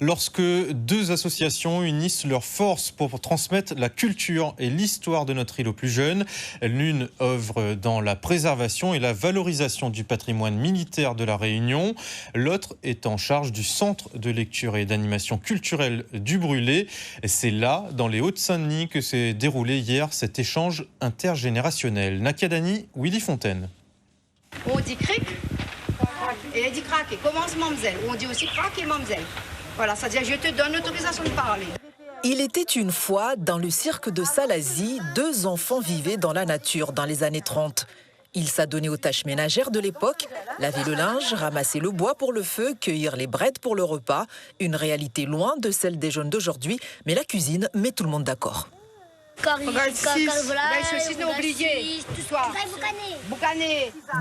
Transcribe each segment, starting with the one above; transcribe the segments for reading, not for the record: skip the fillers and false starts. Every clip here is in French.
lorsque deux associations unissent leurs forces pour transmettre la culture et l'histoire de notre île aux plus jeunes. L'une œuvre dans la préservation et la valorisation du patrimoine militaire de la Réunion. L'autre est en charge du centre de lecture et d'animation culturelle du Brûlé. C'est là, dans les Hauts-de-Saint-Denis, que s'est déroulé hier cet échange intergénérationnel. Nakia Dani, Willy Fontaine. On dit cric et elle dit craquer. Commence mamzelle. On dit aussi craquer mamzelle. Voilà, c'est-à-dire je te donne l'autorisation de parler. Il était une fois, dans le cirque de Salazie, deux enfants vivaient dans la nature dans les années 30. Ils s'adonnaient aux tâches ménagères de l'époque, laver le linge, ramasser le bois pour le feu, cueillir les brettes pour le repas. Une réalité loin de celle des jeunes d'aujourd'hui, mais la cuisine met tout le monde d'accord.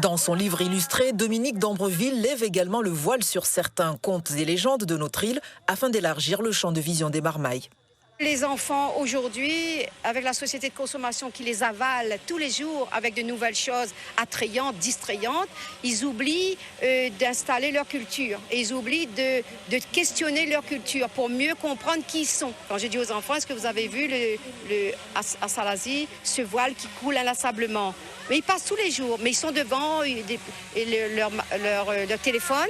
Dans son livre illustré, Dominique d'Ambreville lève également le voile sur certains contes et légendes de notre île afin d'élargir le champ de vision des marmailles. Les enfants aujourd'hui, avec la société de consommation qui les avale tous les jours avec de nouvelles choses attrayantes, distrayantes, ils oublient d'installer leur culture. Et ils oublient de questionner leur culture pour mieux comprendre qui ils sont. Quand j'ai dit aux enfants, est-ce que vous avez vu à Salazie ce voile qui coule inlassablement? Mais ils passent tous les jours, mais ils sont devant leur téléphone.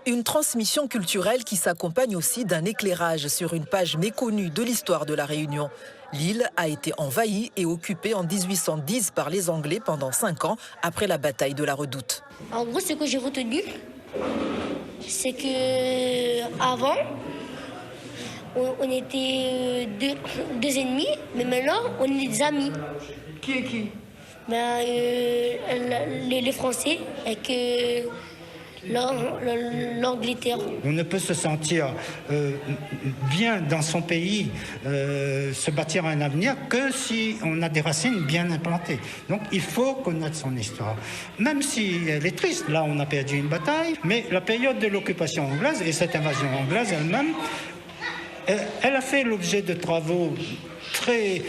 Une transmission culturelle qui s'accompagne aussi d'un éclairage sur une page méconnue de l'histoire de la Réunion. L'île a été envahie et occupée en 1810 par les Anglais pendant 5 ans après la bataille de la Redoute. En gros, ce que j'ai retenu, c'est que avant, on était deux ennemis, mais maintenant, on est des amis. Qui est qui? Les Français et que l'Angleterre. On ne peut se sentir bien dans son pays, se bâtir un avenir, que si on a des racines bien implantées. Donc il faut connaître son histoire. Même si elle est triste, là on a perdu une bataille, mais la période de l'occupation anglaise et cette invasion anglaise elle-même, elle a fait l'objet de travaux très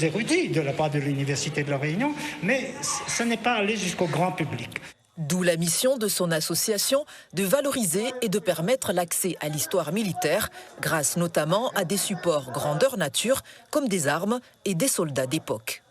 érudits de la part de l'Université de la Réunion, mais ça n'est pas allé jusqu'au grand public. D'où la mission de son association de valoriser et de permettre l'accès à l'histoire militaire, grâce notamment à des supports grandeur nature, comme des armes et des soldats d'époque.